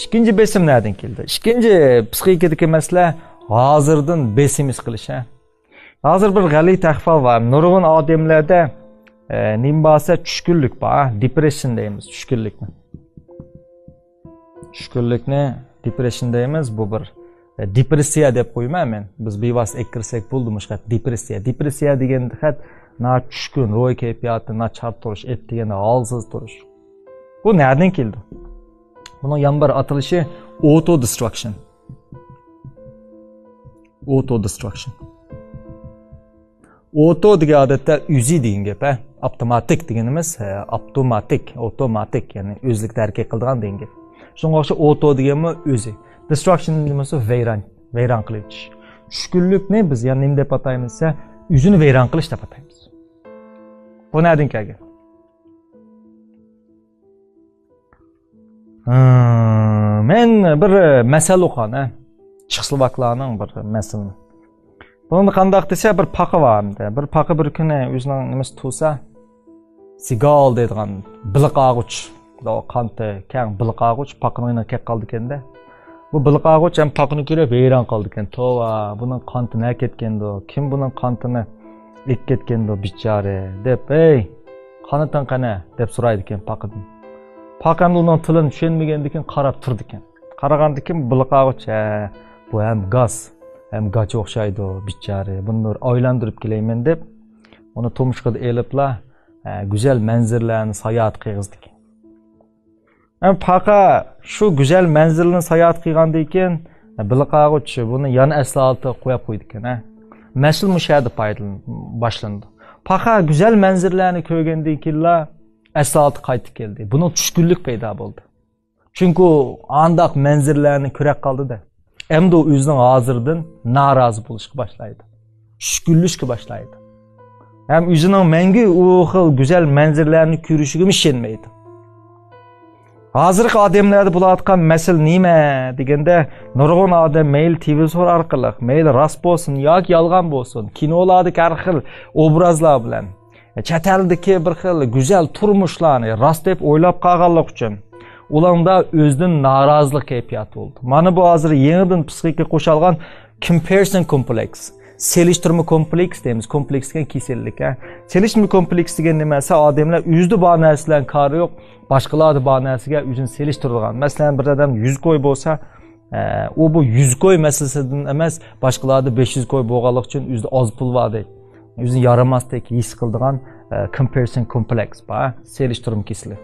ikkinchi besim nereden keldi? Ikkinchi psixikadagi masala hozirdan besim his qilish. Hozir bir g'alati ahvol bor. Nurg'un odamlarda nima bo'lsa tushkunlik bor, depression deymiz, tushkunlikni. Tushkunlikni depression deymiz, bu bir depressiya deb qo'ymayman. Biz bevosita ayttirsak bo'ldi mushqat depressiya. Depressiya deganda xat na tushkun, ro'y kayfiyati, nachar turish, deganda holsiz turish. Bu nereden keldi? Bunun yan bir atılışı auto destruction. Auto destruction. Auto degan odatda o'zi degan gap, avtomatik deganimiz automatik, ya'ni o'zlikda harakat qiladigan degan gap. Shunga o'xshab auto deganmi o'zi. Destruction deganimiz vayron qilish. Tushkunlikni biz yani nima deb ataymizsa, o'zini vayron qilish deb ataymiz. Bu nereden kelgan? Men bir masal o'qan, Chexoslovaklarning bir masalini. Buni qanday desa bir paqa var. Bir paqa bir kuni o'zining nimasi tursa, sigal deydigan biliq og'uch, qanti keng biliq og'uch paqaning o'yinga kelib qoldi ekanda. Bu biliq og'uch ham paqani ko'rib vayron qoldi ekan. Tova, buning qanti nima ketgandi? Kim buning qantini ek ketgandi bichora deb, "Ey, qanidan qana?" deb so'raydi ekan paqadan. Paqam uning tilini tushunmagandan qarab turdi ekan. Qaragandan keyin biliq og'uch, bu ham gaz. Hem gaç o'xshaydi bichara. Buni aylantirib kelayman deb uni tumshqida elibla güzel manzillarni sayohat qilgizdik. Ham paqa shu güzel manzilni sayohat qilgandan keyin biliqag'ich buni yana aslalta qo'yib qo'ydi ekan. Mas'ul mushahada boshlandi. Paqa güzel manzillarni ko'rgandan keyin aslalta qaytib keldi. Buni tushkunlik paydo bo'ldi. Chunki andaq manzillarni ko'ra qoldi-da. Hem de o'zining hozirdan norozi bo'lishga boshlaydi. Tushkunlashga boshlaydi. Hem o'zining menga u xil go'zal manzillarni ko'rishiga ishonmaydi. Hozirgi odamlarda bo'layotgan masala nima deganda, nurg'un odam mail televizor orqali, mail rost bo'lsin yoki yolg'on bo'lsin, kinolardagi har xil obrazlar bilan, chet eldagi bir xil go'zal turmushlarni rost deb o'ylab qolganlik uchun ularda o'zidan norozilik kayfiyati oldu. Mana bu hozir yangidan psixika qo'shilgan comparison complex, selishtirma kompleks deymiz. Kompleks degan kasallik. Selishtirma kompleks degan nimasi? Odamlar o'zida bor narsalardan qari yo'q, boshqalarning bor narsaga o'zini selishtirgan. Masalan, bir odam 100 qo'y bo'lsa, u bu 100 qo'y masalasidan emas, boshqalarda 500 qo'y bo'lganlik uchun o'zida oz pul bor deydi. O'zini yaramasdek his qiladigan comparison complex bor, selishtirma kasallik.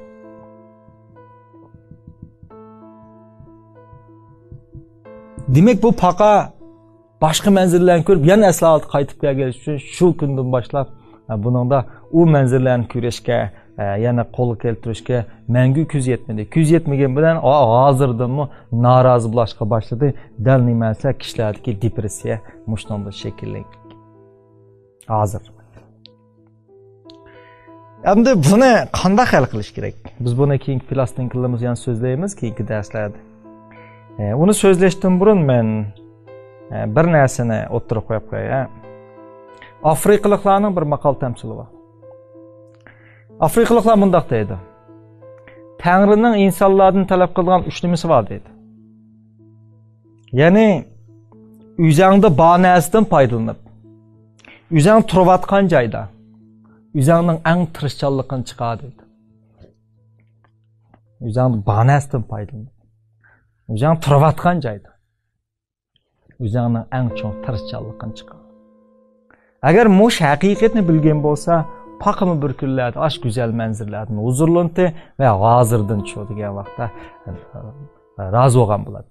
Demek bu paqa başka manzillarni ko'rib, yana aslalta qaytib kelgani uchun shu kundan boshlab buning da u manzillarni ko'rishga, yana qo'l keltirishga mangu ko'z yetmadi. Ko'z yetmagan bilan hozirdanmi norozi bo'lishga boshladi. Dal nimasi kishilardagi depressiya mushtonda shakllangan. Hozir. Endi buni qanday hal qilish kerak? Biz buni keyingi plastinkalarimiz yana so'zlaymiz keyingi darslarda. Uni so'zlashdan burun men bir narsani o'tirib qo'yib qo'yay. Afrikaliklarning bir maqol tamsili bor. Afrikaliklar bundoq deydi. Tangrining insonlardan talab qilgan 3 nimasi bor deydi. Ya'ni o'zingda bor narsadan foydalanib, o'zing turayotgan joyda o'zingning eng tirishchanligini chiqar deydi. O'zingda bor narsadan foydalanib, o'zing turayotgan joyda o'zingning eng chong tirishchanligini chiqar. Agar mush haqiqatni bilgan bo'lsa, paqimi bir kunlarda ash go'zal manzillarni huzurlanti va hozirdan shu degan vaqtda rozi bo'lgan bo'ladi.